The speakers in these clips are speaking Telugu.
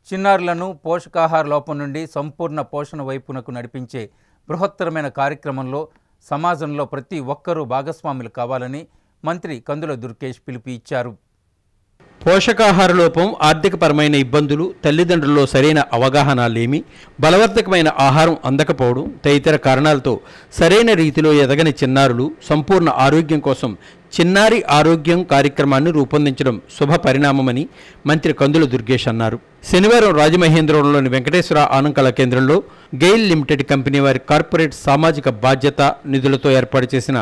చిన్నారులను పోషకాహార లోపం నుండి సంపూర్ణ పోషణ వైపునకు నడిపించే బృహత్తరమైన కార్యక్రమంలో సమాజంలో ప్రతి ఒక్కరూ భాగస్వాములు కావాలని మంత్రి కందుల దుర్గేష్ పిలుపు ఇచ్చారు. పోషకాహార లోపం, ఆర్థికపరమైన ఇబ్బందులు, తల్లిదండ్రుల్లో సరైన అవగాహన లేమి, బలవర్ధకమైన ఆహారం అందకపోవడం తదితర కారణాలతో సరైన రీతిలో ఎదగని చిన్నారులు సంపూర్ణ ఆరోగ్యం కోసం చిన్నారి ఆరోగ్యం కార్యక్రమాన్ని రూపొందించడం శుభ పరిణామమని మంత్రి కందుల దుర్గేష్ అన్నారు. శనివారం రాజమహేంద్రవరంలోని వెంకటేశ్వర ఆనంకళ కేంద్రంలో గెయిల్ లిమిటెడ్ కంపెనీ వారి కార్పొరేట్ సామాజిక బాధ్యత నిధులతో ఏర్పాటు చేసిన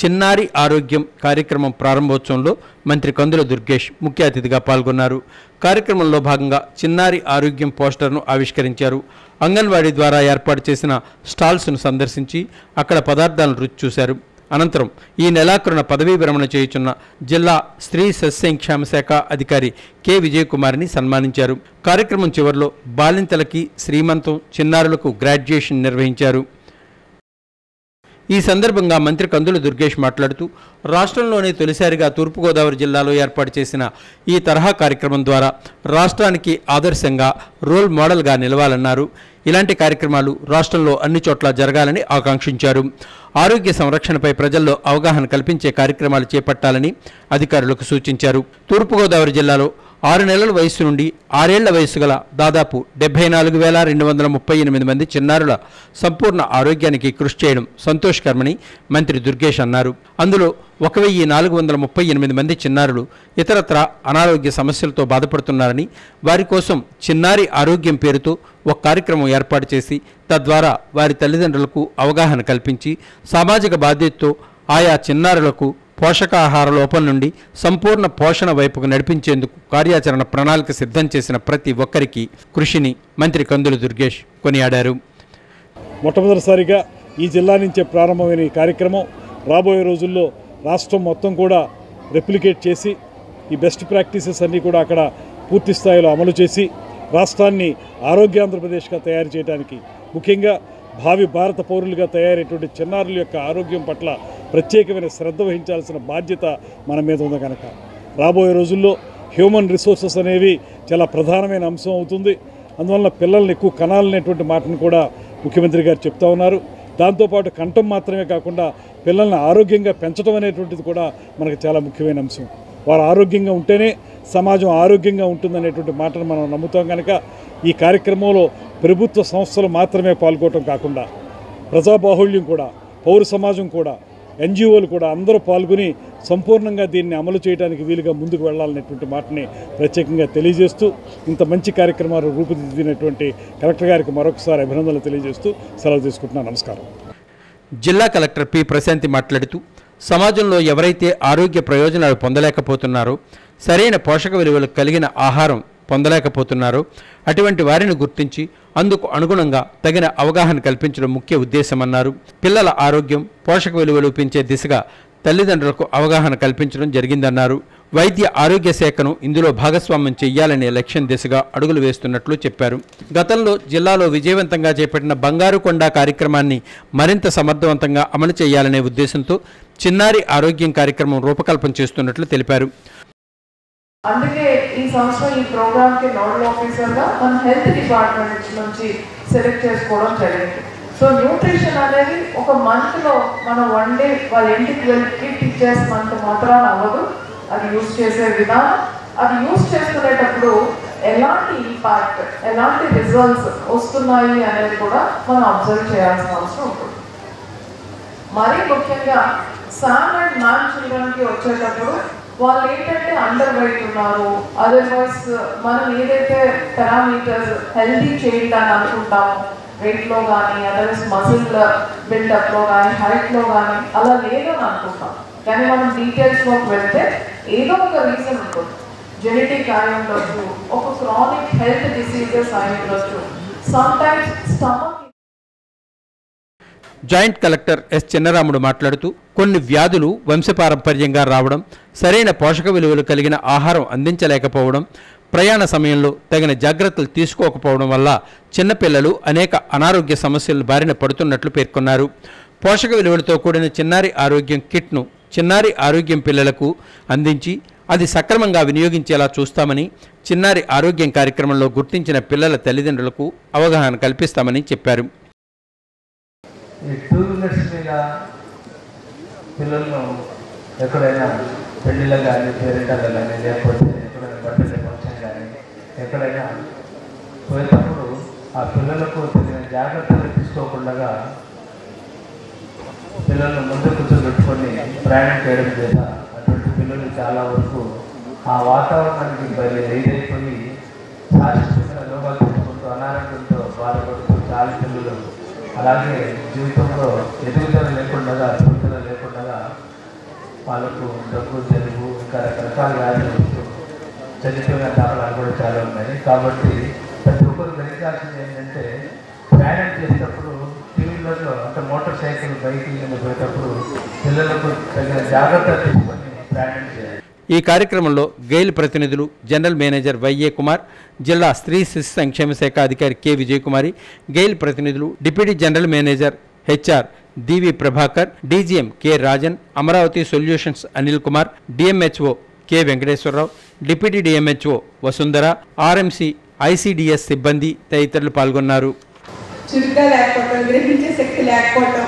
చిన్నారి ఆరోగ్యం కార్యక్రమం ప్రారంభోత్సవంలో మంత్రి కందుల దుర్గేష్ ముఖ్య అతిథిగా పాల్గొన్నారు. కార్యక్రమంలో భాగంగా చిన్నారి ఆరోగ్యం పోస్టర్ను ఆవిష్కరించారు. అంగన్వాడీ ద్వారా ఏర్పాటు చేసిన స్టాల్స్ను సందర్శించి అక్కడ పదార్థాలను రుచి చూశారు. అనంతరం ఈ నెలాఖరున పదవీ విరమణ చేయుచున్న జిల్లా స్త్రీ సస్యక్షేమ శాఖ అధికారి కె విజయకుమార్ని సన్మానించారు. కార్యక్రమం చివరిలో బాలింతలకి శ్రీమంతం, చిన్నారులకు గ్రాడ్యుయేషన్ నిర్వహించారు. ఈ సందర్భంగా మంత్రి కందుల దుర్గేష్ మాట్లాడుతూ రాష్ట్రంలోనే తొలిసారిగా తూర్పుగోదావరి జిల్లాలో ఏర్పాటు చేసిన ఈ తరహా కార్యక్రమం ద్వారా రాష్ట్రానికి ఆదర్శంగా రోల్ మోడల్గా నిలవాలన్నారు. ఇలాంటి కార్యక్రమాలు రాష్ట్రంలో అన్ని చోట్ల జరగాలని ఆకాంక్షించారు. ఆరోగ్య సంరక్షణపై ప్రజల్లో అవగాహన కల్పించే కార్యక్రమాలు చేపట్టాలని అధికారులకు సూచించారు. తూర్పుగోదావరి జిల్లాలో 6 నెలల వయసు నుండి 6 ఏళ్ల వయసు గల దాదాపు 74,238 మంది చిన్నారుల సంపూర్ణ ఆరోగ్యానికి కృషి చేయడం సంతోషకరమని మంత్రి దుర్గేష్ అన్నారు. అందులో 1,438 మంది చిన్నారులు ఇతరత్ర అనారోగ్య సమస్యలతో బాధపడుతున్నారని, వారి కోసం చిన్నారి ఆరోగ్యం పేరుతో ఒక కార్యక్రమం ఏర్పాటు చేసి తద్వారా వారి తల్లిదండ్రులకు అవగాహన కల్పించి సామాజిక బాధ్యతతో ఆయా చిన్నారులకు పోషకాహార లోపం నుండి సంపూర్ణ పోషణ వైపుకు నడిపించేందుకు కార్యాచరణ ప్రణాళిక సిద్ధం చేసిన ప్రతి ఒక్కరికి కృషిని మంత్రి కందుల దుర్గేష్ కొనియాడారు. మొట్టమొదటిసారిగా ఈ జిల్లా నుంచే ప్రారంభమైన ఈ కార్యక్రమం రాబోయే రోజుల్లో రాష్ట్రం మొత్తం కూడా రెప్లికేట్ చేసి ఈ బెస్ట్ ప్రాక్టీసెస్ అన్నీ కూడా అక్కడ పూర్తి స్థాయిలో అమలు చేసి రాష్ట్రాన్ని ఆరోగ్య ఆంధ్రప్రదేశ్గా తయారు చేయడానికి, ముఖ్యంగా భావి భారత పౌరులుగా తయారయ్యేటువంటి చిన్నారుల యొక్క ఆరోగ్యం పట్ల ప్రత్యేకమైన శ్రద్ధ వహించాల్సిన బాధ్యత మన మీద ఉంది. కనుక రాబోయే రోజుల్లో హ్యూమన్ రిసోర్సెస్ అనేవి చాలా ప్రధానమైన అంశం అవుతుంది. అందువలన పిల్లల్ని ఎక్కువ కనాలనేటువంటి మాటను కూడా ముఖ్యమంత్రి గారు చెప్తా ఉన్నారు. దాంతోపాటు కంఠం మాత్రమే కాకుండా పిల్లల్ని ఆరోగ్యంగా పెంచడం అనేటువంటిది కూడా మనకు చాలా ముఖ్యమైన అంశం. వారు ఆరోగ్యంగా ఉంటేనే సమాజం ఆరోగ్యంగా ఉంటుందనేటువంటి మాటను మనం నమ్ముతాం. కనుక ఈ కార్యక్రమంలో ప్రభుత్వ సంస్థలు మాత్రమే పాల్గొనడం కాకుండా ప్రజాబాహుళ్యం కూడా, పౌర సమాజం కూడా, ఎన్జిఓలు కూడా అందరూ పాల్గొని సంపూర్ణంగా దీన్ని అమలు చేయడానికి వీలుగా ముందుకు వెళ్లాలనేటువంటి మాటని ప్రత్యేకంగా తెలియజేస్తూ ఇంత మంచి కార్యక్రమాలు రూపుదిద్దినటువంటి కలెక్టర్ గారికి మరొకసారి అభినందనలు తెలియజేస్తూ సెలవు తీసుకుంటున్నాను. నమస్కారం. జిల్లా కలెక్టర్ పి ప్రశాంతి మాట్లాడుతూ సమాజంలో ఎవరైతే ఆరోగ్య ప్రయోజనాలు పొందలేకపోతున్నారో, సరైన పోషక విలువలు కలిగిన ఆహారం పొందలేకపోతున్నారో అటువంటి వారిని గుర్తించి అందుకు అనుగుణంగా తగిన అవగాహన కల్పించడం ముఖ్య ఉద్దేశమన్నారు. పిల్లల ఆరోగ్యం, పోషక విలువలు పెంచే దిశగా తల్లిదండ్రులకు అవగాహన కల్పించడం జరిగిందన్నారు. వైద్య ఆరోగ్య శాఖను ఇందులో భాగస్వామ్యం చేయాలనే లక్ష్యం దిశగా అడుగులు వేస్తున్నట్లు చెప్పారు. గతంలో జిల్లాలో విజయవంతంగా చేపట్టిన బంగారు కొండ కార్యక్రమాన్ని మరింత సమర్థవంతంగా అమలు చేయాలనే ఉద్దేశంతో చిన్నారి ఆరోగ్యం కార్యక్రమం రూపకల్పన చేస్తున్నట్లు తెలిపారు. అందుకే ఈ సంవత్సరం ఈ ప్రోగ్రామ్ కి నోడల్ ఆఫీసర్ గా మన హెల్త్ డిపార్ట్మెంట్ నుంచి సెలెక్ట్ చేసుకోవడం జరిగింది. సో న్యూట్రిషన్ అనేది ఒక మంత్ లో మనం 1 డే వాళ్ళ ఇంటికి వెళ్ళి కిట్ ఇచ్చేసినంత మాత్రాన అవ్వదు. అది యూజ్ చేసే విధానం, అది యూజ్ చేసుకునేటప్పుడు ఎలాంటి ఇంపాక్ట్, ఎలాంటి రిజల్ట్స్ వస్తున్నాయి అనేది కూడా మనం అబ్జర్వ్ చేయాల్సిన అవసరం ఉంటుంది. మరీ ముఖ్యంగా సాన్ అండ్ నాన్ చిల్డ్రన్కి వచ్చేటప్పుడు వాళ్ళు ఏంటంటే అండర్ వెయిట్ ఉన్నారు, అదర్వైజ్ మనం ఏదైతే పారామీటర్స్ హెల్దీ చేయడానికి అనుకుంటామో వెయిట్లో కానీ, అదర్వైజ్ మసిల్ బిల్డప్లో కానీ, హైట్లో కానీ అలా లేదని అనుకుంటాం. కానీ మనం డీటెయిల్స్లోకి వెళ్తే ఏదో ఒక రీజన్ ఉంటుంది. జెనెటిక్ అయి ఉండొచ్చు, ఒక క్రానిక్ హెల్త్ డిసీజెస్ అయి ఉండొచ్చు, sometimes stomach. Joint collector S Chinnaramudu మాట్లాడుతూ కొన్ని వ్యాధులు వంశపారంపర్యంగా రావడం, సరైన పోషక విలువలు కలిగిన ఆహారం అందించలేకపోవడం, ప్రయాణ సమయంలో తగిన జాగ్రత్తలు తీసుకోకపోవడం వల్ల చిన్నపిల్లలు అనేక అనారోగ్య సమస్యల బారిన పడుతున్నట్లు పేర్కొన్నారు. పోషక విలువలతో కూడిన చిన్నారి ఆరోగ్యం కిట్ను చిన్నారి ఆరోగ్యం పిల్లలకు అందించి అది సక్రమంగా వినియోగించేలా చూస్తామని, చిన్నారి ఆరోగ్యం కార్యక్రమంలో గుర్తించిన పిల్లల తల్లిదండ్రులకు అవగాహన కల్పిస్తామని చెప్పారు. ఈ 2 వీలర్స్ మీద పిల్లలను ఎక్కడైనా పెళ్ళిళ్ళ కానీ పేరెంటాలు కానీ లేకపోతే ఎక్కడైనా బర్త్డే ఫంక్షన్ కానీ ఎక్కడైనా పోయేటప్పుడు ఆ పిల్లలకు తగిన జాగ్రత్తలు తీసుకోకుండా పిల్లలను ముందు కూర్చోబెట్టుకొని ప్రయాణం చేయడం చేత అటువంటి పిల్లలు చాలా వరకు ఆ వాతావరణానికి ఇదైపోయి శారీరక రోగాలు తెచ్చుకుంటూ అనారోగ్యంతో బాధపడుతూ చాలా పిల్లలు అలాగే జీవితంలో ఎదుగుదల లేకుండా పెరుగుదల లేకుండా వాళ్ళకు దగ్గు జలుబు ఇంకా రకరకాల వ్యాధులు వస్తూ చనిపోయిన దాఖలాలు కూడా చాలా ఉన్నాయి. కాబట్టి ప్రతి ఒక్కరు గ్రహించాల్సింది ఏంటంటే ప్రయాణం చేసేటప్పుడు 2 వీలర్లో అంటే మోటార్ సైకిల్ బైక్ పోయేటప్పుడు పిల్లలకు తగిన జాగ్రత్త తీసుకొని ప్రయాణం చేయాలి. ఈ కార్యక్రమంలో గెయిల్ ప్రతినిధులు జనరల్ మేనేజర్ వైఏ కుమార్, జిల్లా స్త్రీ శిశు సంక్షేమ శాఖ అధికారి కె విజయకుమారి, గెయిల్ ప్రతినిధులు deputy general manager HR DV Prabhakar, DGM K Rajan, Amaravati solutions Anil Kumar, DMHO K Venkateswara Rao, deputy DMHO Vasundhara, RMC ICDS సిబ్బంది తదితరులు పాల్గొన్నారు. చురుగ్గా లేకపోవటం, గ్రహించే శక్తి లేకపోవటం,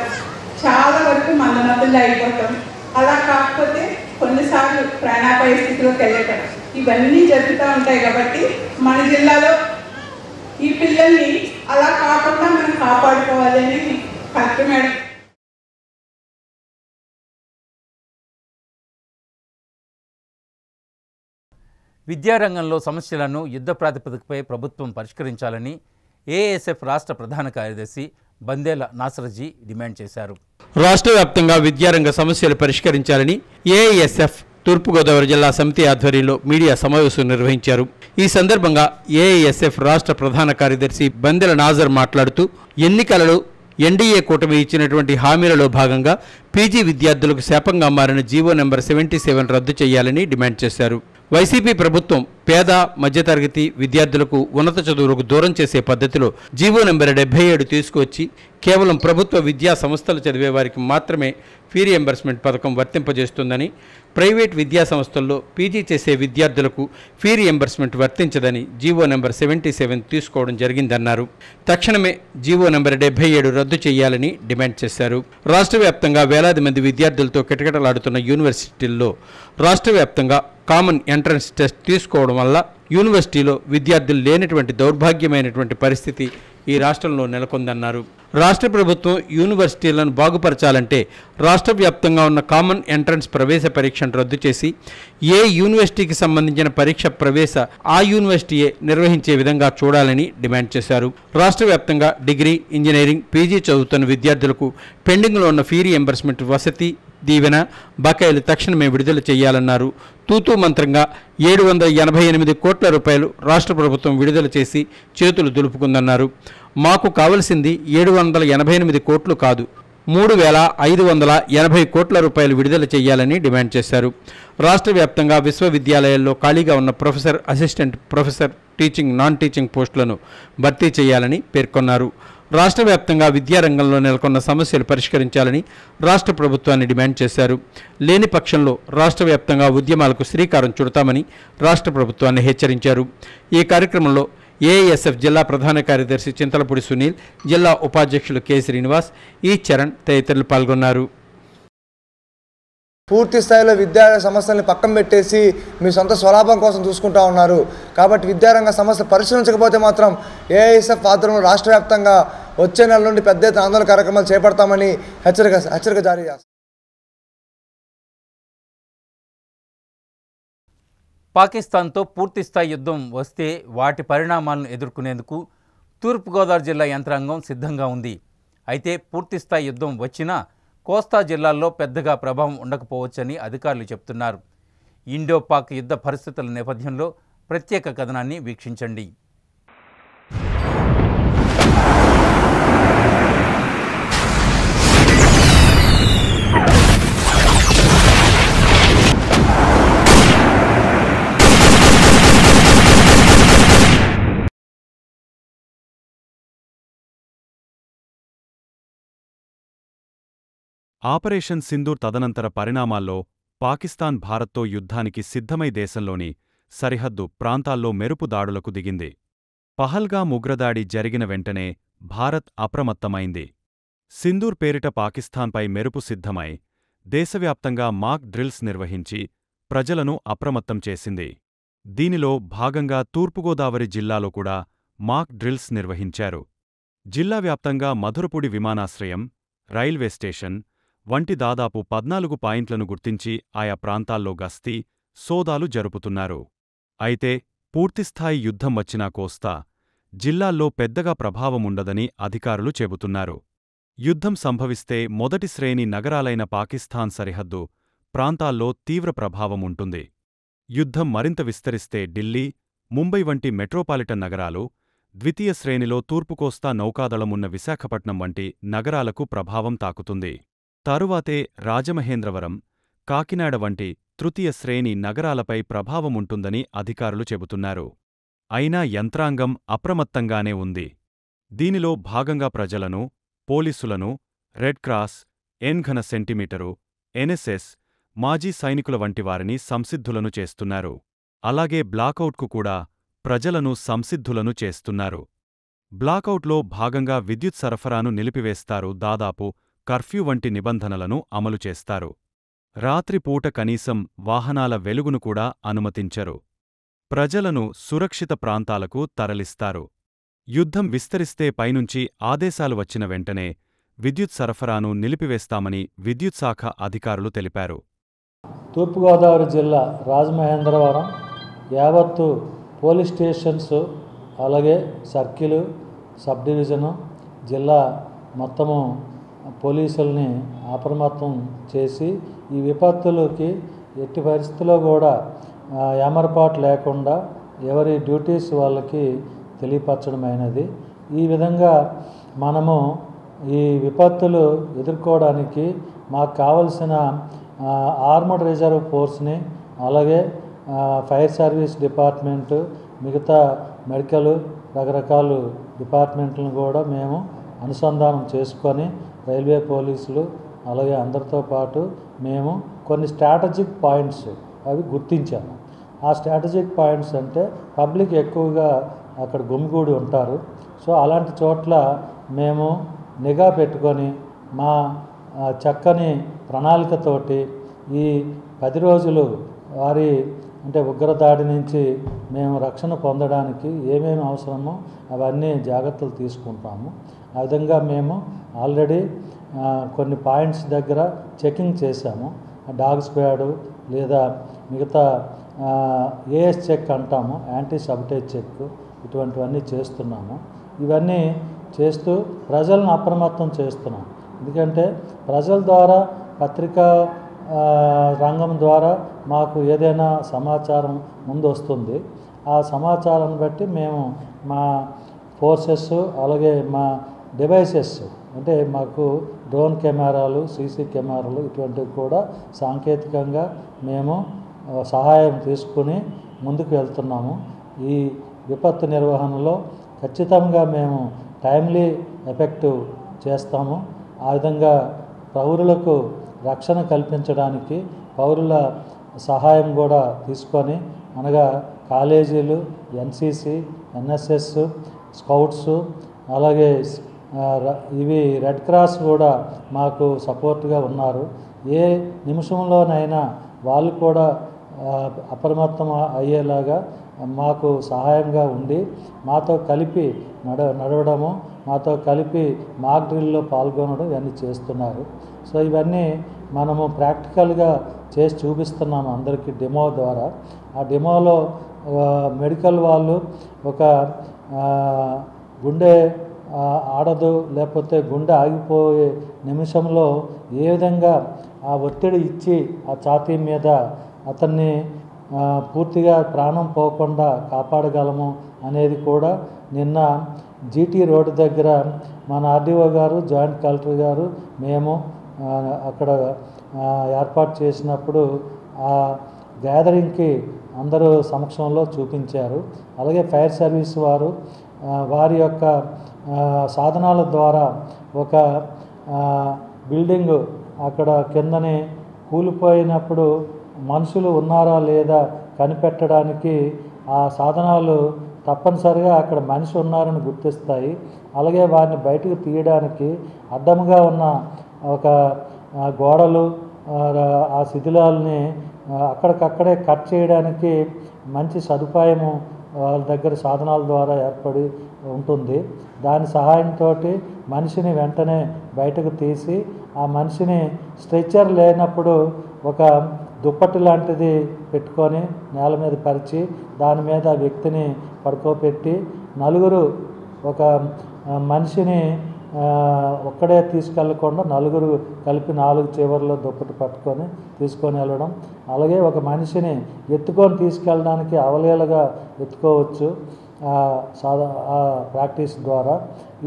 చాలా వరకు మందమతుల్లో అయిపోవటం, అలా కాకపోతే కొన్నిసార్లు ప్రాణాపాయ స్థితిలోకి వెళ్ళటం, ఇవన్నీ జరుగుతూ ఉంటాయి. కాబట్టి మన జిల్లాలో ఈ పిల్లల్ని అలా కాకుండా మనం కాపాడుకోవాలని కలెక్టర్ మేడం విద్యారంగంలో సమస్యలను యుద్ధ ప్రాతిపదికపై ప్రభుత్వం పరిష్కరించాలని ఏఎస్ఎఫ్ రాష్ట్ర ప్రధాన కార్యదర్శి బందేల నాసరజీ డిమాండ్ చేశారు. రాష్ట్ర వ్యాప్తంగా విద్యారంగ సమస్యలు పరిష్కరించాలని ఏఐఎస్ఎఫ్ తూర్పుగోదావరి జిల్లా సమితి ఆధ్వర్యంలో మీడియా సమావేశం నిర్వహించారు. ఈ సందర్భంగా ఏఐఎస్ఎఫ్ రాష్ట్ర ప్రధాన కార్యదర్శి బందెల నాజర్ మాట్లాడుతూ ఎన్నికలలో ఎన్డీఏ కూటమి ఇచ్చినటువంటి హామీలలో భాగంగా పీజీ విద్యార్థులకు శాపంగా మారిన జీవో నెంబర్ 77 రద్దు చేయాలని డిమాండ్ చేశారు. వైసీపీ ప్రభుత్వం పేద మధ్యతరగతి విద్యార్థులకు ఉన్నత చదువులకు దూరం చేసే పద్ధతిలో జీవో నెంబర్ 77 తీసుకువచ్చి కేవలం ప్రభుత్వ విద్యా సంస్థలు చదివే వారికి మాత్రమే ఫీ రియంబర్స్మెంట్ పథకం వర్తింపజేస్తుందని, ప్రైవేట్ విద్యా సంస్థల్లో పీజీ చేసే విద్యార్థులకు ఫీ రియంబర్స్మెంట్ వర్తించదని జీవో నెంబర్ 77 తీసుకోవడం జరిగిందన్నారు. తక్షణమే జీవో నెంబర్ 77 రద్దు చేయాలని డిమాండ్ చేశారు. రాష్ట్ర వ్యాప్తంగా వేలాది మంది విద్యార్థులతో కిటకిటలాడుతున్న యూనివర్సిటీల్లో రాష్ట్ర వ్యాప్తంగా కామన్ ఎంట్రన్స్ టెస్ట్ తీసుకోవడం వల్ల యూనివర్సిటీలో విద్యార్థులు లేనటువంటి దౌర్భాగ్యమైనటువంటి పరిస్థితి ఈ రాష్ట్రంలో నెలకొందన్నారు. రాష్ట్ర ప్రభుత్వం యూనివర్సిటీలను బాగుపరచాలంటే రాష్ట్ర వ్యాప్తంగా ఉన్న కామన్ ఎంట్రన్స్ ప్రవేశ పరీక్షను రద్దు చేసి ఏ యూనివర్సిటీకి సంబంధించిన పరీక్ష ప్రవేశ ఆ యూనివర్సిటీయే నిర్వహించే విధంగా చూడాలని డిమాండ్ చేశారు. రాష్ట్ర వ్యాప్తంగా డిగ్రీ, ఇంజనీరింగ్, పీజీ చదువుతున్న విద్యార్థులకు పెండింగ్లో ఉన్న ఫీ రియంబర్స్మెంట్, వసతి దీవెన బకాయిలు తక్షణమే విడుదల చేయాలన్నారు. తూతూ మంత్రంగా 788 కోట్ల రూపాయలు రాష్ట్ర ప్రభుత్వం విడుదల చేసి చేతులు దులుపుకుందన్నారు. మాకు కావలసింది 788 కోట్లు కాదు, 3580 కోట్ల రూపాయలు విడుదల చేయాలని డిమాండ్ చేశారు. రాష్ట్ర వ్యాప్తంగా విశ్వవిద్యాలయాల్లో ఖాళీగా ఉన్న professor, assistant professor, teaching, non teaching పోస్టులను భర్తీ చేయాలని పేర్కొన్నారు. రాష్ట్ర వ్యాప్తంగా విద్యారంగంలో నెలకొన్న సమస్యలు పరిష్కరించాలని రాష్ట్ర ప్రభుత్వాన్ని డిమాండ్ చేశారు. లేని పక్షంలో రాష్ట్ర వ్యాప్తంగా ఉద్యమాలకు శ్రీకారం చుడతామని రాష్ట్ర ప్రభుత్వాన్ని హెచ్చరించారు. ఈ కార్యక్రమంలో ఏఐఎస్ఎఫ్ జిల్లా ప్రధాన కార్యదర్శి చింతలపూడి సునీల్, జిల్లా ఉపాధ్యక్షులు కె శ్రీనివాస్, ఈ చరణ్ తదితరులు పాల్గొన్నారు. పూర్తి స్థాయిలో విద్యా సమస్యల్ని పక్కన పెట్టేసి మీ సొంత స్వలాభం కోసం చూసుకుంటూ ఉన్నారు. కాబట్టి విద్యారంగ సమస్యలు పరిశీలించకపోతే మాత్రం ఏఐఎస్ఎఫ్ ఆధ్వర్యంలో రాష్ట్ర వ్యాప్తంగా వచ్చే నెల నుండి పెద్ద ఎత్తున ఆందోళన కార్యక్రమాలు చేపడతామని హెచ్చరిక జారీ చేస్తారు. పాకిస్తాన్తో పూర్తిస్థాయి యుద్ధం వస్తే వాటి పరిణామాలను ఎదుర్కొనేందుకు తూర్పుగోదావరి జిల్లా యంత్రాంగం సిద్ధంగా ఉంది. అయితే పూర్తిస్థాయి యుద్ధం వచ్చినా కోస్తా జిల్లాల్లో పెద్దగా ప్రభావం ఉండకపోవచ్చని అధికారులు చెబుతున్నారు. ఇండో పాక్ యుద్ధ పరిస్థితుల నేపథ్యంలో ప్రత్యేక కథనాన్ని వీక్షించండి. ఆపరేషన్ సింధూర్ తదనంతర పరిణామాల్లో పాకిస్తాన్ భారత్తో యుద్ధానికి సిద్ధమై దేశంలోని సరిహద్దు ప్రాంతాల్లో మెరుపు దాడులకు దిగింది. పహల్గాం ఉగ్రదాడి జరిగిన వెంటనే భారత్ అప్రమత్తమైంది. సింధూర్ పేరిట పాకిస్తాన్పై మెరుపు సిద్ధమై దేశవ్యాప్తంగా మాక్ డ్రిల్స్ నిర్వహించి ప్రజలను అప్రమత్తం చేసింది. దీనిలో భాగంగా తూర్పుగోదావరి జిల్లాలో కూడా మాక్ డ్రిల్స్ నిర్వహించారు. జిల్లా వ్యాప్తంగా మధురపూడి విమానాశ్రయం, రైల్వే స్టేషన్ వంటి దాదాపు 14 పాయింట్లను గుర్తించి ఆయా ప్రాంతాల్లో గస్తీ, సోదాలు జరుపుతున్నారు. అయితే పూర్తిస్థాయి యుద్ధం వచ్చినా కోస్తా జిల్లాల్లో పెద్దగా ప్రభావముండదని అధికారులు చెబుతున్నారు. యుద్ధం సంభవిస్తే మొదటి శ్రేణి నగరాలైన పాకిస్తాన్ సరిహద్దు ప్రాంతాల్లో తీవ్ర ప్రభావముంటుంది. యుద్ధం మరింత విస్తరిస్తే ఢిల్లీ, ముంబై వంటి మెట్రోపాలిటన్ నగరాలు, ద్వితీయ శ్రేణిలో తూర్పుకోస్తా నౌకాదళమున్న విశాఖపట్నం వంటి నగరాలకు ప్రభావం తాకుతుంది. తరువాతే రాజమహేంద్రవరం, కాకినాడ వంటి తృతీయ శ్రేణి నగరాలపై ప్రభావముంటుందని అధికారులు చెబుతున్నారు. అయినా యంత్రాంగం అప్రమత్తంగానే ఉంది. దీనిలో భాగంగా ప్రజలను, పోలీసులను, రెడ్ క్రాస్, ఎన్ఘన సెంటీమీటరు, ఎన్ఎస్ఎస్, మాజీ సైనికుల వంటి వారిని సంసిద్ధులను చేస్తున్నారు. అలాగే బ్లాకౌట్కు కూడా ప్రజలను సంసిద్ధులను చేస్తున్నారు. బ్లాకౌట్లో భాగంగా విద్యుత్ సరఫరాను నిలిపివేస్తారు. దాదాపు కర్ఫ్యూ వంటి నిబంధనలను అమలు చేస్తారు. రాత్రిపూట కనీసం వాహనాల వెలుగును కూడా అనుమతించరు. ప్రజలను సురక్షిత ప్రాంతాలకు తరలిస్తారు. యుద్ధం విస్తరిస్తే పైనుంచి ఆదేశాలు వచ్చిన వెంటనే విద్యుత్ సరఫరాను నిలిపివేస్తామని విద్యుత్ శాఖ అధికారులు తెలిపారు. తూర్పుగోదావరి జిల్లా రాజమహేంద్రవరం యావత్తు పోలీస్ స్టేషన్స్, అలాగే సర్కిలు, సబ్ డివిజను, జిల్లా మొత్తము పోలీసుల్ని అప్రమత్తం చేసి ఈ విపత్తులకి ఎట్టి పరిస్థితుల్లో కూడా ఏమరపాటు లేకుండా ఎవరి డ్యూటీస్ వాళ్ళకి తెలియపరచడమైనది. ఈ విధంగా మనము ఈ విపత్తులు ఎదుర్కోవడానికి మాకు కావలసిన ఆర్మడ్ రిజర్వ్ ఫోర్స్ని, అలాగే ఫైర్ సర్వీస్ డిపార్ట్మెంటు, మిగతా మెడికల్ రకరకాల డిపార్ట్మెంట్లను కూడా మేము అనుసంధానం చేసుకొని రైల్వే పోలీసులు అలాగే అందరితో పాటు మేము కొన్ని స్ట్రాటజిక్ పాయింట్స్ అవి గుర్తించాము. ఆ స్ట్రాటజిక్ పాయింట్స్ అంటే పబ్లిక్ ఎక్కువగా అక్కడ గుమిగూడి ఉంటారు. సో అలాంటి చోట్ల మేము నిఘా పెట్టుకొని మా చక్కని ప్రణాళికతోటి ఈ 10 రోజులు వారి అంటే ఉగ్రదాడి నుంచి మేము రక్షణ పొందడానికి ఏమేమి అవసరమో అవన్నీ జాగ్రత్తలు తీసుకుంటాము. ఆ విధంగా మేము ఆల్రెడీ కొన్ని పాయింట్స్ దగ్గర చెకింగ్ చేశాము. డాగ్ స్క్వాడ్ లేదా మిగతా ఏఎస్ చెక్ అంటాము, యాంటీ సబటేజ్ చెక్, ఇటువంటివన్నీ చేస్తున్నాము. ఇవన్నీ చేస్తూ ప్రజలను అప్రమత్తం చేస్తున్నాం. ఎందుకంటే ప్రజల ద్వారా, పత్రికా రంగం ద్వారా మాకు ఏదైనా సమాచారం ముందు వస్తుంది. ఆ సమాచారాన్ని బట్టి మేము మా ఫోర్సెస్ అలాగే మా డివైసెస్ అంటే మాకు డ్రోన్ కెమెరాలు, సీసీ కెమెరాలు ఇటువంటివి కూడా సాంకేతికంగా మేము సహాయం తీసుకుని ముందుకు వెళ్తున్నాము. ఈ విపత్తు నిర్వహణలో ఖచ్చితంగా మేము టైమ్లీ ఎఫెక్టివ్ చేస్తాము. ఆ విధంగా పౌరులకు రక్షణ కల్పించడానికి పౌరుల సహాయం కూడా తీసుకొని, అనగా కాలేజీలు, ఎన్సీసీ, ఎన్ఎస్ఎస్, స్కౌట్స్, అలాగే ఇవి రెడ్ క్రాస్ కూడా మాకు సపోర్ట్గా ఉన్నారు. ఏ నిమిషంలోనైనా వాళ్ళు కూడా అప్రమత్తం అయ్యేలాగా మాకు సహాయంగా ఉండి మాతో కలిపి నడవడము, మాతో కలిపి మాక్ డ్రిల్లో పాల్గొనడం ఇవన్నీ చేస్తున్నారు. సో ఇవన్నీ మనము ప్రాక్టికల్గా చేసి చూపిస్తున్నాము అందరికీ డెమో ద్వారా. ఆ డెమోలో మెడికల్ వాళ్ళు ఒక గుండె ఆడదు లేకపోతే గుండె ఆగిపోయే నిమిషంలో ఏ విధంగా ఆ ఒత్తిడి ఇచ్చి ఆ ఛాతీ మీద అతన్ని పూర్తిగా ప్రాణం పోకుండా కాపాడగలము అనేది కూడా నిన్న జీటీ రోడ్డు దగ్గర మన ఆర్డీఓ గారు, జాయింట్ కలెక్టర్ గారు, మేము అక్కడ ఏర్పాటు చేసినప్పుడు ఆ గ్యాదరింగ్కి అందరూ సమక్షంలో చూపించారు. అలాగే ఫైర్ సర్వీస్ వారు వారి యొక్క సాధనాల ద్వారా ఒక బిల్డింగ్ అక్కడ కిందని కూలిపోయినప్పుడు మనుషులు ఉన్నారా లేదా కనిపెట్టడానికి ఆ సాధనాలు తప్పనిసరిగా అక్కడ మనిషి ఉన్నారని గుర్తిస్తాయి. అలాగే వారిని బయటకు తీయడానికి అడ్డంగా ఉన్న ఒక గోడలు ఆ శిథిలాలని అక్కడికక్కడే కట్ చేయడానికి మంచి సదుపాయము వాళ్ళ దగ్గర సాధనాల ద్వారా ఏర్పడి ఉంటుంది. దాని సహాయంతో మనిషిని వెంటనే బయటకు తీసి ఆ మనిషిని స్ట్రెచ్చర్ లేనప్పుడు ఒక దుప్పటి లాంటిది పెట్టుకొని నేల మీద పరిచి దాని మీద ఆ వ్యక్తిని పడుకోబెట్టి నలుగురు ఒక మనిషిని ఒక్కడే తీసుకెళ్ళకుండా నలుగురు కలిపి 4 చివర్లో దుప్పటి పట్టుకొని తీసుకొని వెళ్ళడం. అలాగే ఒక మనిషిని ఎత్తుకొని తీసుకెళ్ళడానికి అవలీలగా ఎత్తుకోవచ్చు ఆ ప్రాక్టీస్ ద్వారా.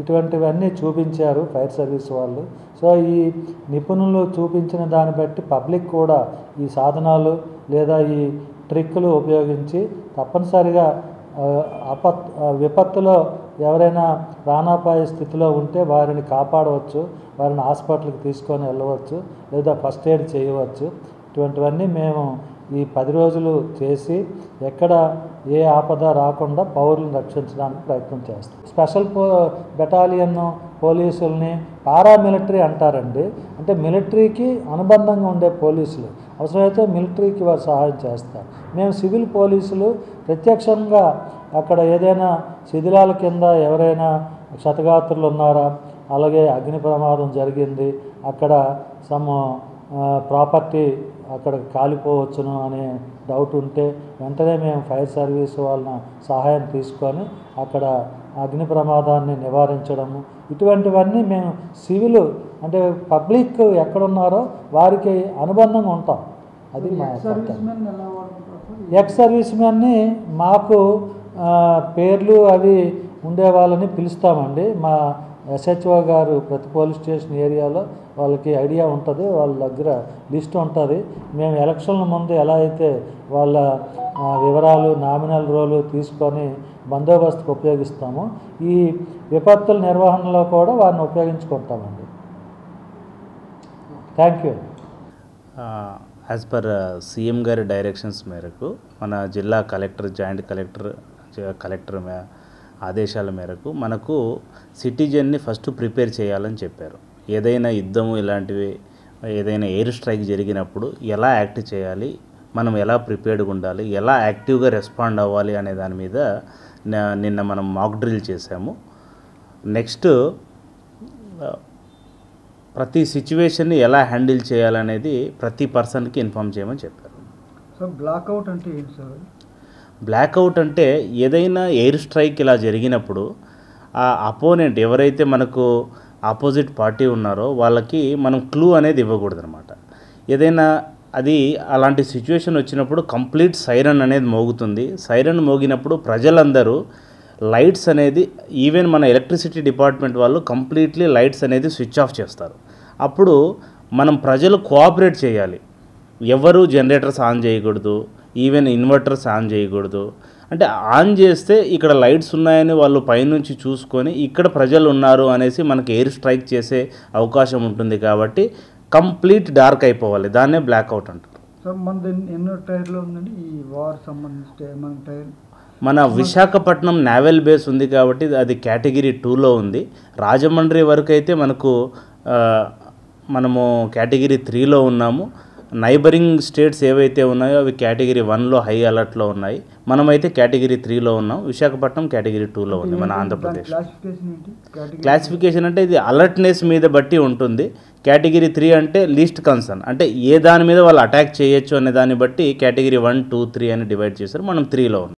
ఇటువంటివన్నీ చూపించారు ఫైర్ సర్వీస్ వాళ్ళు. సో ఈ నిపుణులు చూపించిన దాన్ని బట్టి పబ్లిక్ కూడా ఈ సాధనాలు లేదా ఈ ట్రిక్కులు ఉపయోగించి తప్పనిసరిగా విపత్తులో ఎవరైనా ప్రాణాపాయ స్థితిలో ఉంటే వారిని కాపాడవచ్చు, వారిని హాస్పిటల్కి తీసుకొని వెళ్ళవచ్చు, లేదా ఫస్ట్ ఎయిడ్ చేయవచ్చు. ఇటువంటివన్నీ మేము ఈ 10 రోజులు చేసి ఎక్కడ ఏ ఆపద రాకుండా పౌరులను రక్షించడానికి ప్రయత్నం చేస్తాం. స్పెషల్ బెటాలియన్ పోలీసుల్ని పారామిలిటరీ అంటారండి. అంటే మిలిటరీకి అనుబంధంగా ఉండే పోలీసులు, అవసరమైతే మిలిటరీకి వారు సహాయం చేస్తారు. మేము సివిల్ పోలీసులు ప్రత్యక్షంగా అక్కడ ఏదైనా శిథిలాల కింద ఎవరైనా క్షతగాత్రులు ఉన్నారా, అలాగే అగ్ని ప్రమాదం జరిగింది, అక్కడ సమ్ ప్రాపర్టీ అక్కడ కాలిపోవచ్చును అనే డౌట్ ఉంటే వెంటనే మేము ఫైర్ సర్వీస్ వాళ్ళ సహాయం తీసుకొని అక్కడ అగ్ని ప్రమాదాన్ని నివారించడము, ఇటువంటివన్నీ మేము సివిల్ అంటే పబ్లిక్ ఎక్కడున్నారో వారికి అనుబంధంగా ఉంటాం. అది మా ఎక్స్ సర్వీస్ మెన్ని మాకు పేర్లు అవి ఉండే వాళ్ళని పిలుస్తామండి. మా SHO గారు ప్రతి పోలీస్ స్టేషన్ ఏరియాలో వాళ్ళకి ఐడియా ఉంటుంది, వాళ్ళ దగ్గర లిస్ట్ ఉంటుంది. మేము ఎలక్షన్ల ముందు ఎలా అయితే వాళ్ళ వివరాలు నామినల్ రోలు తీసుకొని బందోబస్తుకు ఉపయోగిస్తామో ఈ విపత్తుల నిర్వహణలో కూడా వారిని ఉపయోగించుకుంటామండి. Thank you. As per CM గారి డైరెక్షన్స్ మేరకు మన జిల్లా కలెక్టర్, జాయింట్ కలెక్టర్ ఆదేశాల మేరకు మనకు సిటిజన్ని ఫస్ట్ ప్రిపేర్ చేయాలని చెప్పారు. ఏదైనా యుద్ధము ఇలాంటివి ఏదైనా ఎయిర్ స్ట్రైక్ జరిగినప్పుడు ఎలా యాక్ట్ చేయాలి, మనం ఎలా ప్రిపేర్డ్గా ఉండాలి, ఎలా యాక్టివ్గా రెస్పాండ్ అవ్వాలి అనే దాని మీద నిన్న మనం మాక్ డ్రిల్ చేసాము. నెక్స్ట్ ప్రతి సిచ్యువేషన్ని ఎలా హ్యాండిల్ చేయాలనేది ప్రతి పర్సన్కి ఇన్ఫామ్ చేయమని చెప్పారు. సో బ్లాక్అవుట్ అంటే ఏంటి సార్? బ్లాక్అవుట్ అంటే ఏదైనా ఎయిర్ స్ట్రైక్ ఇలా జరిగినప్పుడు ఆ అపోనెంట్ ఎవరైతే మనకు ఆపోజిట్ పార్టీ ఉన్నారో వాళ్ళకి మనం క్లూ అనేది ఇవ్వకూడదు అనమాట. ఏదైనా అది అలాంటి సిచ్యువేషన్ వచ్చినప్పుడు కంప్లీట్ సైరన్ అనేది మోగుతుంది. సైరన్ మోగినప్పుడు ప్రజలందరూ లైట్స్ అనేది ఈవెన్ మన ఎలక్ట్రిసిటీ డిపార్ట్మెంట్ వాళ్ళు కంప్లీట్లీ లైట్స్ అనేది స్విచ్ ఆఫ్ చేస్తారు. అప్పుడు మనం ప్రజలు కోఆపరేట్ చేయాలి. ఎవరు జనరేటర్స్ ఆన్ చేయకూడదు, ఈవెన్ ఇన్వర్టర్స్ ఆన్ చేయకూడదు. అంటే ఆన్ చేస్తే ఇక్కడ లైట్స్ ఉన్నాయని వాళ్ళు పైనుంచి చూసుకొని ఇక్కడ ప్రజలు ఉన్నారు అనేసి మనకి ఎయిర్ స్ట్రైక్ చేసే అవకాశం ఉంటుంది. కాబట్టి కంప్లీట్ డార్క్ అయిపోవాలి, దాన్నే బ్లాక్అవుట్ అంటారు. సార్ మనది ఎన్నో టైర్లో ఉందండి ఈ వార్ సంబంధించి? మన టైర్ మన విశాఖపట్నం నేవల్ బేస్ ఉంది కాబట్టి అది కేటగిరీ 2లో ఉంది. రాజమండ్రి వరకు అయితే మనము కేటగిరీ 3లో ఉన్నాము. నైబరింగ్ స్టేట్స్ ఏవైతే ఉన్నాయో అవి కేటగిరీ 1లో హై అలర్ట్లో ఉన్నాయి. మనమైతే కేటగిరీ 3లో ఉన్నాం. విశాఖపట్నం కేటగిరీ 2లో ఉంది మన ఆంధ్రప్రదేశ్. క్లాసిఫికేషన్ అంటే ఇది అలర్ట్నెస్ మీద బట్టి ఉంటుంది. కేటగిరీ 3 అంటే లీస్ట్ కన్సర్న్, అంటే ఏ దాని మీద వాళ్ళు అటాక్ చేయొచ్చు అనే దాన్ని బట్టి కేటగిరీ 1, 2, 3 అని డివైడ్ చేశారు. మనం 3లో ఉన్నాం.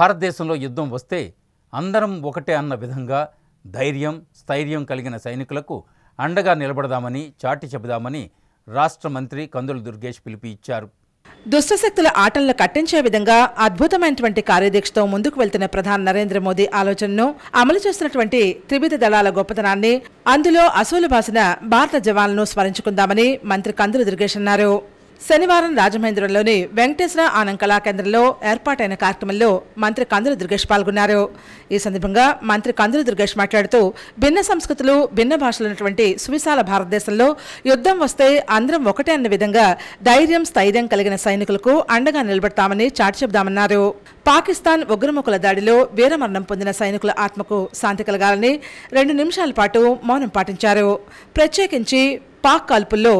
భారతదేశంలో యుద్ధం వస్తే అందరం ఒకటే అన్న విధంగా ధైర్యం స్థైర్యం కలిగిన సైనికులకు అండగా నిలబడదామని చాటి చెబుదామని రాష్ట్ర మంత్రి కందుల దుర్గేష్ పిలుపు ఇచ్చారు. దుష్టశక్తుల ఆటలను కట్టించే విధంగా అద్భుతమైనటువంటి కార్యదీక్షతో ముందుకు వెళ్తున్న ప్రధాని నరేంద్ర మోదీ ఆలోచనను అమలు చేస్తున్నటువంటి త్రివిధ దళాల గొప్పతనాన్ని, అందులో అసూలు బాసిన భారత జవాన్లను స్మరించుకుందామని మంత్రి కందుల దుర్గేష్ అన్నారు. శనివారం రాజమహేంద్రంలోని వెంకటేశ్వర ఆనంద్ కళాకేంద్రంలో ఏర్పాటైన కార్యక్రమంలో మంత్రి కందుల దుర్గేష్ పాల్గొన్నారు. ఈ సందర్భంగా మంత్రి కందుల దుర్గేష్ మాట్లాడుతూ భిన్న సంస్కృతులు, భిన్న భాషలు ఉన్నటువంటి సువిశాల భారతదేశంలో యుద్ధం వస్తే అందరం ఒకటే అన్న విధంగా ధైర్యం స్థైర్యం కలిగిన సైనికులకు అండగా నిలబడతామని చాటి చెబుదామన్నారు. పాకిస్తాన్ ఉగ్రముఖుల దాడిలో వీరమరణం పొందిన సైనికుల ఆత్మకు శాంతి కలగాలని 2 నిమిషాల పాటు మౌనం పాటించారు. ప్రత్యేకించి పాక్ కాల్పుల్లో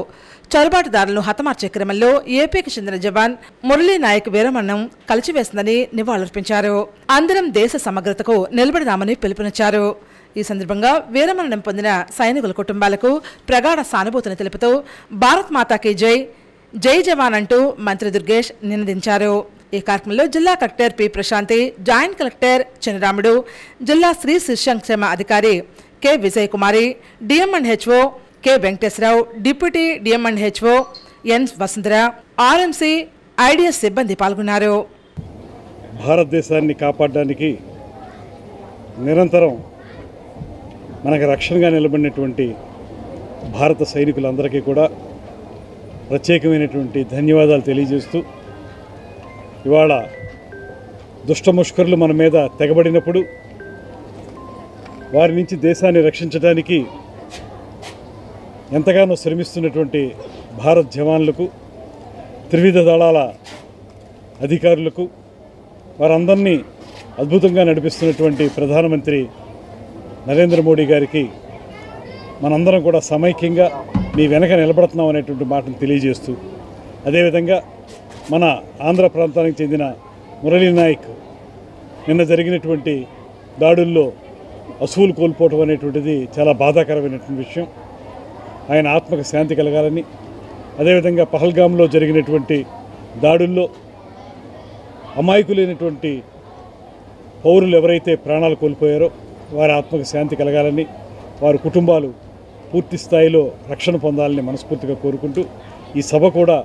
చొరబాటుదారులను హతమార్చే క్రమంలో ఏపీకి చెందిన జవాన్ మురళీ నాయక్ వీరమరణం కలిచివేసిందని నివాళులర్పించారు. అందరం దేశ సమగ్రతకు నిలబడదామని పిలుపునిచ్చారు. ఈ సందర్భంగా వీరమరణం పొందిన సైనికుల కుటుంబాలకు ప్రగాఢ సానుభూతిని తెలుపుతూ భారత్ మాతాకి జై, జై జవాన్ అంటూ మంత్రి దుర్గేష్ నినదించారు. ఈ కార్యక్రమంలో జిల్లా collector P Prashanthi, joint collector Chinaramudu, జిల్లా స్త్రీ శిశు సంక్షేమ అధికారి K Vijay Kumari, DMNHO K Venkateswara Rao, deputy DMNHO N Vasundhara, RMC, IDS సిబ్బంది పాల్గొన్నారు. భారతదేశాన్ని కాపాడడానికి నిరంతరం మనకు రక్షణగా నిలబడినటువంటి భారత సైనికులందరికీ కూడా ప్రత్యేకమైనటువంటి ధన్యవాదాలు తెలియజేస్తూ, ఇవాళ దుష్టముష్కరులు మన మీద తెగబడినప్పుడు వారి నుంచి దేశాన్ని రక్షించడానికి ఎంతగానో శ్రమిస్తున్నటువంటి భారత్ జవాన్లకు, త్రివిధ దళాల అధికారులకు, వారందరినీ అద్భుతంగా నడిపిస్తున్నటువంటి ప్రధానమంత్రి నరేంద్ర మోడీ గారికి మనందరం కూడా సమైక్యంగా మీ వెనక నిలబడుతున్నాం అనేటువంటి మాటను తెలియజేస్తూ, అదేవిధంగా మన ఆంధ్ర ప్రాంతానికి చెందిన మురళీ నాయక్ నిన్న జరిగినటువంటి దాడుల్లో అసూలు కోల్పోవటం అనేటువంటిది చాలా బాధాకరమైనటువంటి విషయం. ఆయన ఆత్మకు శాంతి కలగాలని, అదేవిధంగా పహల్గామ్లో జరిగినటువంటి దాడుల్లో అమాయకులైనటువంటి పౌరులు ఎవరైతే ప్రాణాలు కోల్పోయారో వారి ఆత్మకు శాంతి కలగాలని, వారి కుటుంబాలు పూర్తి స్థాయిలో రక్షణ పొందాలని మనస్ఫూర్తిగా కోరుకుంటూ ఈ సభ కూడా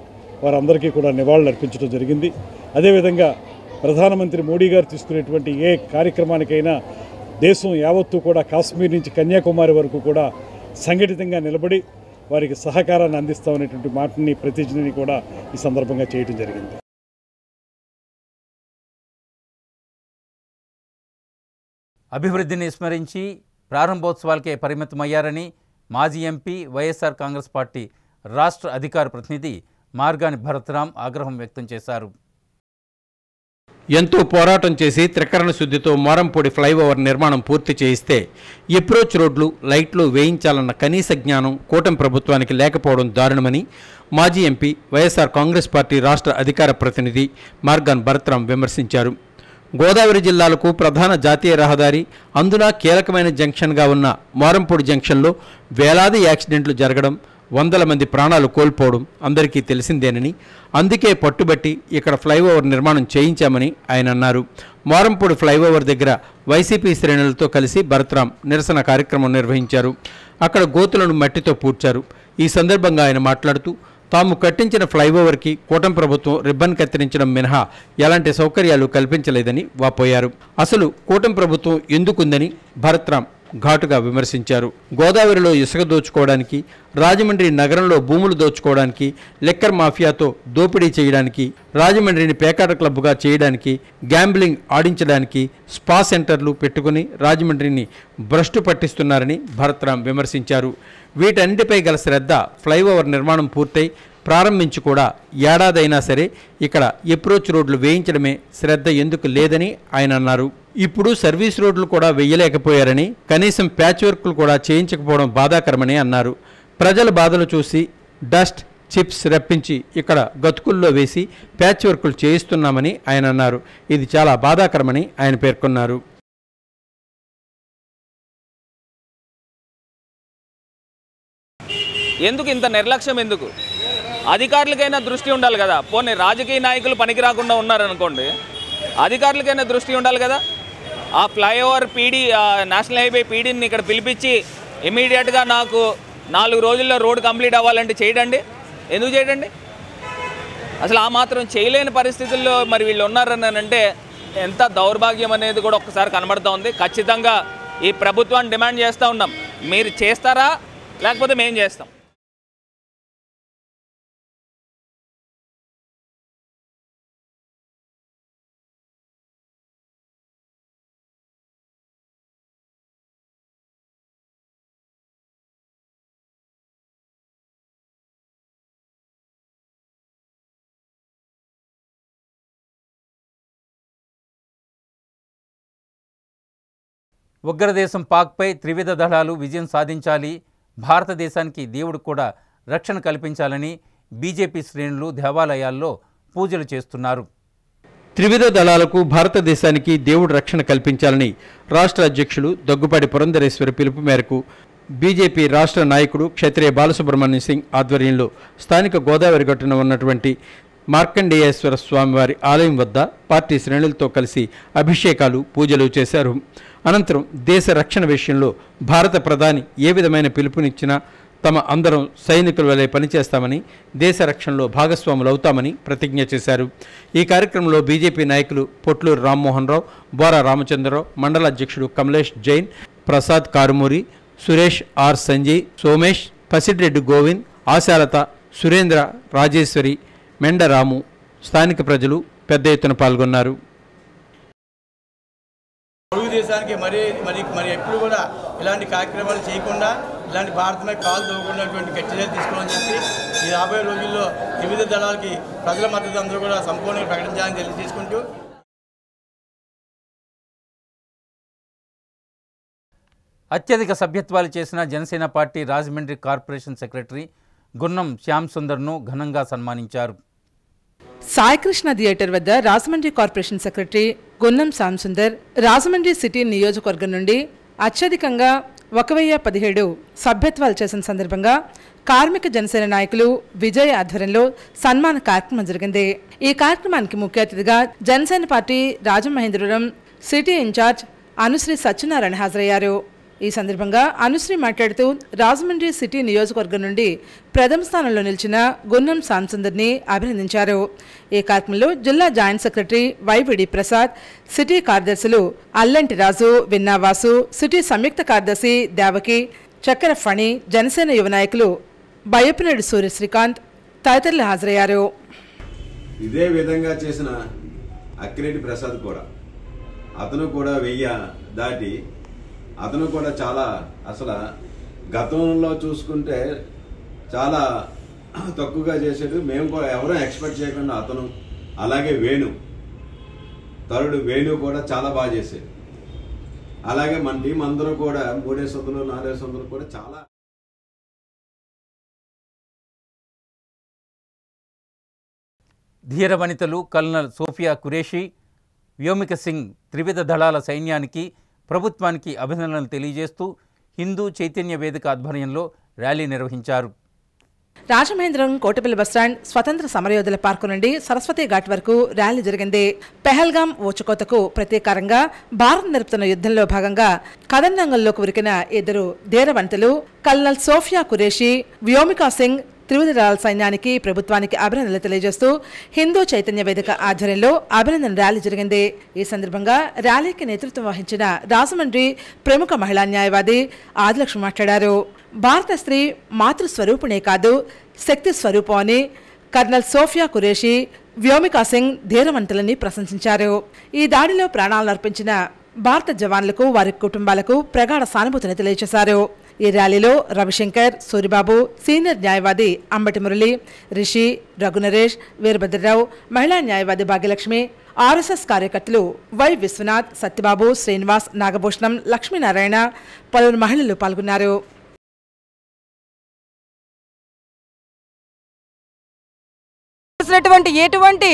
వారందరికీ కూడా నివాళులు అర్పించడం జరిగింది. అదేవిధంగా ప్రధానమంత్రి మోడీ గారు తీసుకునేటువంటి ఏ కార్యక్రమానికైనా దేశం యావత్తూ కూడా కాశ్మీర్ నుంచి కన్యాకుమారి వరకు కూడా సంఘటితంగా నిలబడి వారికి సహకారాన్ని అందిస్తామనేటువంటి మాటని ప్రతిజ్ఞని కూడా ఈ సందర్భంగా చేయడం జరిగింది. అభివృద్ధిని స్మరించి ప్రారంభోత్సవాలకే పరిమితమయ్యారని మాజీ ఎంపీ వైఎస్ఆర్ కాంగ్రెస్ పార్టీ రాష్ట్ర అధికార ప్రతినిధి మార్గాని భరత్రాం ఆగ్రహం వ్యక్తం చేశారు. ఎంతో పోరాటం చేసి త్రికరణ శుద్ధితో మోరంపూడి ఫ్లైఓవర్ నిర్మాణం పూర్తి చేయిస్తే అప్రోచ్ రోడ్లు, లైట్లు వేయించాలన్న కనీస జ్ఞానం కూటమి ప్రభుత్వానికి లేకపోవడం దారుణమని మాజీ ఎంపీ వైఎస్ఆర్ కాంగ్రెస్ పార్టీ రాష్ట్ర అధికార ప్రతినిధి మార్గాన్ భరత్రాం విమర్శించారు. గోదావరి జిల్లాలకు ప్రధాన జాతీయ రహదారి, అందున కీలకమైన జంక్షన్గా ఉన్న మోరంపూడి జంక్షన్లో వేలాది యాక్సిడెంట్లు జరగడం, వందల మంది ప్రాణాలు కోల్పోవడం అందరికీ తెలిసిందేనని, అందుకే పట్టుబట్టి ఇక్కడ ఫ్లైఓవర్ నిర్మాణం చేయించామని ఆయన అన్నారు. మోరంపూడి ఫ్లైఓవర్ దగ్గర వైసీపీ శ్రేణులతో కలిసి భరత్రాం నిరసన కార్యక్రమం నిర్వహించారు. అక్కడ గోతులను మట్టితో పూడ్చారు. ఈ సందర్భంగా ఆయన మాట్లాడుతూ తాము కట్టించిన ఫ్లైఓవర్కి కూటమి ప్రభుత్వం రిబ్బన్ కత్తిరించడం మినహా ఎలాంటి సౌకర్యాలు కల్పించలేదని వాపోయారు. అసలు కూటమి ప్రభుత్వం ఎందుకుందని భరత్రాం ఘాటుగా విమర్శించారు. గోదావరిలో ఇసుక దోచుకోవడానికి, రాజమండ్రి నగరంలో భూములు దోచుకోవడానికి, లిక్కర్ మాఫియాతో దోపిడీ చేయడానికి, రాజమండ్రిని పేకాట క్లబ్గా చేయడానికి, గ్యాంబ్లింగ్ ఆడించడానికి స్పా సెంటర్లు పెట్టుకుని రాజమండ్రిని భ్రష్టు పట్టిస్తున్నారని భరత్రాం విమర్శించారు. వీటన్నిటిపై గల శ్రద్ధ ఫ్లైఓవర్ నిర్మాణం పూర్తయి ప్రారంభించి కూడా ఏడాదైనా సరే ఇక్కడ అప్రోచ్ రోడ్లు వేయించడమే శ్రద్ధ ఎందుకు లేదని ఆయన అన్నారు. ఇప్పుడు సర్వీస్ రోడ్లు కూడా వేయలేకపోయారని, కనీసం ప్యాచ్ వర్క్లు కూడా చేయించకపోవడం బాధాకరమని అన్నారు. ప్రజల బాధలు చూసి డస్ట్ చిప్స్ రప్పించి ఇక్కడ గతుకుల్లో వేసి ప్యాచ్ వర్కులు చేయిస్తున్నామని ఆయన అన్నారు. ఇది చాలా బాధాకరమని ఆయన పేర్కొన్నారు. ఎందుకు ఇంత నిర్లక్ష్యం? ఎందుకు? అధికారులకైనా దృష్టి ఉండాలి కదా. పోనీ రాజకీయ నాయకులు పనికి రాకుండా ఉన్నారనుకోండి, అధికారులకైనా దృష్టి ఉండాలి కదా. ఆ ఫ్లైఓవర్ పీడీ నేషనల్ హైవే పీడీని ఇక్కడ పిలిపించి ఇమీడియట్గా నాకు 4 రోజుల్లో రోడ్ కంప్లీట్ అవ్వాలంటే చేయడండి. ఎందుకు చేయడండి? అసలు ఆ మాత్రం చేయలేని పరిస్థితుల్లో మరి వీళ్ళు ఉన్నారని అంటే ఎంత దౌర్భాగ్యం అనేది కూడా ఒక్కసారి కనబడుతూ ఉంది. ఖచ్చితంగా ఈ ప్రభుత్వాన్ని డిమాండ్ చేస్తూ ఉన్నాం, మీరు చేస్తారా లేకపోతే మేము చేస్తాం. ఉగ్రదేశం పాక్పై త్రివిధ దళాలు విజయం సాధించాలి, భారతదేశానికి దేవుడు కూడా రక్షణ కల్పించాలని బీజేపీ శ్రేణులు దేవాలయాల్లో పూజలు చేస్తున్నారు. త్రివిధ దళాలకు భారతదేశానికి దేవుడు రక్షణ కల్పించాలని రాష్ట్ర అధ్యక్షులు దగ్గుపాటి పురంధరేశ్వరి పిలుపు మేరకు బీజేపీ రాష్ట్ర నాయకుడు క్షత్రియ బాలసుబ్రహ్మణ్య సింగ్ ఆధ్వర్యంలో స్థానిక గోదావరి గట్టున ఉన్నటువంటి మార్కండేయేశ్వర స్వామివారి ఆలయం వద్ద పార్టీ శ్రేణులతో కలిసి అభిషేకాలు పూజలు చేశారు. అనంతరం దేశ రక్షణ విషయంలో భారత ప్రధాని ఏ విధమైన పిలుపునిచ్చినా తమ అందరం సైనికుల వలె పనిచేస్తామని, దేశ రక్షణలో భాగస్వాములు అవుతామని ప్రతిజ్ఞ చేశారు. ఈ కార్యక్రమంలో బీజేపీ నాయకులు పొట్లూరు రామ్మోహన్ రావు, బోరా రామచంద్రరావు, మండల అధ్యక్షుడు కమలేష్ జైన్, ప్రసాద్ కారుమూరి, సురేష్ ఆర్ సంజయ్, సోమేష్, పసిడ్రెడ్డి గోవింద్, ఆశాలత, సురేంద్ర, రాజేశ్వరి, మెండరాము, స్థానిక ప్రజలు పెద్ద ఎత్తున పాల్గొన్నారు. పొరుగు దేశానికి మరి ఎప్పుడు కూడా ఇలాంటి కార్యక్రమాలు చేయకుండా, ఇలాంటి భారతమే కాలు తవ్వకున్నటువంటి గట్టి చర్యలు తీసుకోవాలని చెప్పి ఈ రాబోయే రోజుల్లో వివిధ దళాలకి ప్రజల మద్దతు అందరూ కూడా సంపూర్ణంగా ప్రకటించాలని తెలియజేసుకుంటూ, అత్యధిక సభ్యత్వాలు చేసిన Janasena party Rajahmundry corporation secretary Gunnam Shyam సుందర్ను ఘనంగా సన్మానించారు. సాయికృష్ణ థియేటర్ వద్ద Rajahmundry corporation secretary Gunnam Shyam Sundar Rajahmundry city నియోజకవర్గం నుండి అత్యధికంగా 1017 సభ్యత్వాలు చేసిన సందర్భంగా కార్మిక జనసేన నాయకులు విజయ్ ఆధ్వర్యంలో సన్మాన కార్యక్రమం జరిగింది. ఈ కార్యక్రమానికి ముఖ్య అతిథిగా Janasena party Rajamahendravaram city in charge Anushree Satyanarayana హాజరయ్యారు. ఈ సందర్భంగా అనుశ్రీ మాట్లాడుతూ రాజమండ్రి సిటీ నియోజకవర్గం నుండి ప్రథమ స్థానంలో నిలిచిన గున్నం శ్యామ్ సుందర్ని అభినందించారు. ఈ కార్యక్రమంలో జిల్లా జాయింట్ సెక్రటరీ వైవిడి ప్రసాద్, సిటీ కార్యదర్శులు అల్లంటి రాజు, విన్నావాసు, సిటీ సంయుక్త కార్యదర్శి దేవకి, చక్కెర ఫణి, జనసేన యువ నాయకులు బయ్యప్పనేడు సూర్య శ్రీకాంత్ తదితరులు హాజరయ్యారు. ఇదే విధంగా చేసిన అక్కిరెడ్డి ప్రసాద్ కూడా, అతను కూడా 1000 దాటి అతను కూడా చాలా, అసలు గతంలో చూసుకుంటే చాలా తక్కువగా చేసాడు. మేము కూడా ఎవరూ ఎక్స్పెక్ట్ చేయకుండా అతను, అలాగే తరుడు వేణు కూడా చాలా బాగా చేశాడు. అలాగే మన టీం అందరూ కూడా 300 400 కూడా చాలా. ధీర వనితలు కల్నల్ సోఫియా ఖురేషీ, వ్యోమిక సింగ్ త్రివిధ దళాల సైన్యానికి, ప్రభుత్వానికి అభినందనలు తెలియజేస్తూ హిందూ చైతన్య వేదిక ఆధ్వర్యంలో ర్యాలీ నిర్వహించారు. రాజమహేంద్రం కోటపల్లి బస్టాండ్ స్వతంత్ర సమరయోధుల పార్కు నుండి సరస్వతి ఘాట్ వరకు ర్యాలీ జరిగింది. పెహల్గాం ఊచకోతకు ప్రతీకారంగా భారత్ నడుపుతున్న యుద్ధంలో భాగంగా కదనంగంలోకి ఉరికిన 2 ధీర వనితలు కల్నల్ సోఫియా ఖురేషీ, వ్యోమికా సింగ్ త్రివిధ దళాల సైన్యానికి, ప్రభుత్వానికి అభినందనలు తెలియజేస్తూ హిందూ చైతన్య వేదిక ఆధ్వర్యంలో అభినందన ర్యాలీ జరిగింది. ఈ సందర్భంగా ర్యాలీకి నేతృత్వం వహించిన రాజమండ్రి ప్రముఖ మహిళా న్యాయవాది ఆదిలక్ష్మి మాట్లాడారు. భారత స్త్రీ మాతృస్వరూపునే కాదు, శక్తి స్వరూపం అని కర్నల్ సోఫియా ఖురేషీ, వ్యోమికా సింగ్ ధీరవంతులని ప్రశంసించారు. ఈ దాడిలో ప్రాణాలను అర్పించిన భారత జవాన్లకు, వారి కుటుంబాలకు ప్రగాఢ సానుభూతిని తెలియజేశారు. ఈ ర్యాలీలో రవిశంకర్, సూరిబాబు, సీనియర్ న్యాయవాది అంబటి మురళి, రిషి, రఘునరేష్, వీరభద్రరావు, మహిళా న్యాయవాది భాగ్యలక్ష్మి, ఆర్ఎస్ఎస్ కార్యకర్తలు వై విశ్వనాథ్, సత్యబాబు, శ్రీనివాస్, నాగభూషణం, లక్ష్మీనారాయణ, పలువురు మహిళలు పాల్గొన్నారు. ఎటువంటి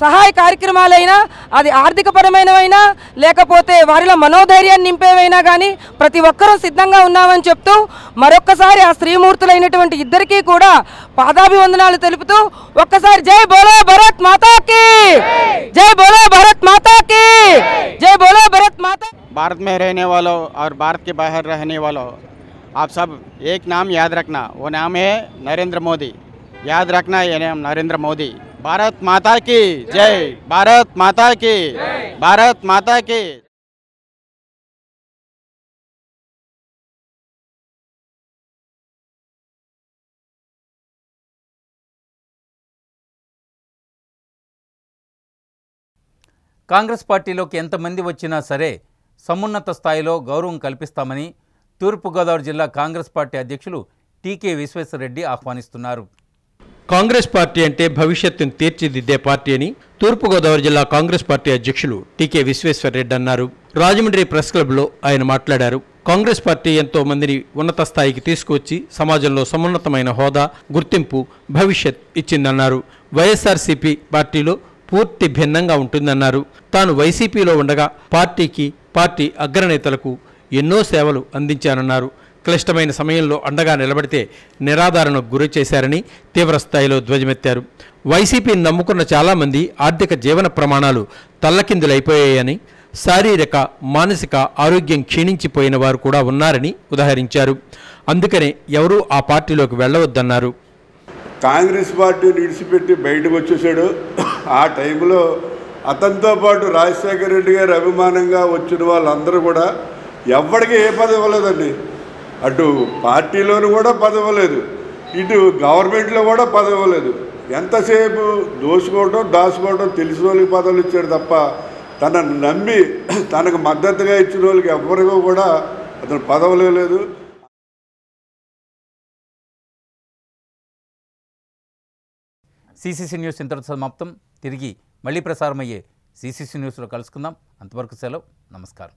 సహాయ కార్యక్రమాలైనా, అది ఆర్థికపరమైనవైనా లేకపోతే వారిలో మనోధైర్యాన్ని నింపేవైనా కానీ ప్రతి ఒక్కరూ సిద్ధంగా ఉన్నామని చెప్తూ మరొక్కసారి ఆ స్త్రీమూర్తులైనటువంటి ఇద్దరికీ కూడా పాదాభివందనాలు తెలుపుతూ ఒక్కసారి జై బోలో భారత్ మాతాకి, జై బోలో భారత్ మాతాకి, जय बोलो भारत माता। भारत में रहने वालों और भारत के बाहर रहने वालों, आप सब एक नाम याद रखना, वो नाम है नरेंद्र मोदी। याद रखना ये नाम नरेंद्र मोदी। भारत माता की जय, भारत माता की, भारत माता की। కాంగ్రెస్ పార్టీలోకి ఎంతమంది వచ్చినా సరే సమున్నత స్థాయిలో గౌరవం కల్పిస్తామని తూర్పుగోదావరి జిల్లా కాంగ్రెస్ పార్టీ అధ్యక్షులు టీకే విశ్వేశ్వరరెడ్డి ఆహ్వానిస్తున్నారు. కాంగ్రెస్ పార్టీ అంటే భవిష్యత్తును తీర్చిదిద్దే పార్టీ అని తూర్పుగోదావరి జిల్లా కాంగ్రెస్ పార్టీ అధ్యక్షులు టీకే విశ్వేశ్వరరెడ్డి అన్నారు. రాజమండ్రి ప్రెస్ క్లబ్లో ఆయన మాట్లాడారు. కాంగ్రెస్ పార్టీ ఎంతో మందిని ఉన్నత స్థాయికి తీసుకువచ్చి సమాజంలో సమున్నతమైన హోదా, గుర్తింపు, భవిష్యత్ ఇచ్చిందన్నారు. వైఎస్ఆర్సీపీ పార్టీలో పూర్తి భిన్నంగా ఉంటుందన్నారు. తాను వైసీపీలో ఉండగా పార్టీ అగ్రనేతలకు ఎన్నో సేవలు అందించానన్నారు. క్లిష్టమైన సమయంలో అండగా నిలబడితే నిరాధారణకు గురి చేశారని తీవ్రస్థాయిలో ధ్వజమెత్తారు. వైసీపీని నమ్ముకున్న చాలామంది ఆర్థిక జీవన ప్రమాణాలు తల్లకిందులైపోయాయని, శారీరక మానసిక ఆరోగ్యం క్షీణించిపోయిన వారు కూడా ఉన్నారని ఉదాహరించారు. అందుకనే ఎవరూ ఆ పార్టీలోకి వెళ్ళవద్దన్నారు. కాంగ్రెస్ పార్టీని విడిచిపెట్టి బయటకు వచ్చేసాడు. ఆ టైంలో అతనితో పాటు రాజశేఖర రెడ్డి గారు అభిమానంగా వచ్చిన వాళ్ళందరూ కూడా ఎవరికి ఏ పదవి ఇవ్వలేదండి. అటు పార్టీలోనూ కూడా పదవి ఇవ్వలేదు, ఇటు గవర్నమెంట్లో కూడా పదవి ఇవ్వలేదు. ఎంతసేపు దాచుకోవడం తెలిసిన వాళ్ళకి పదవులు ఇచ్చాడు తప్ప తనను నమ్మి తనకు మద్దతుగా ఇచ్చిన వాళ్ళకి ఎవరికో కూడా అతను పదవులు ఇవ్వలేదు. సిసిసి న్యూస్ ఇంతటితో సమాప్తం. తిరిగి మళ్ళీ ప్రసారమయ్యే సిసిసి న్యూస్లో కలుసుకుందాం. అంతవరకు సెలవు. నమస్కారం.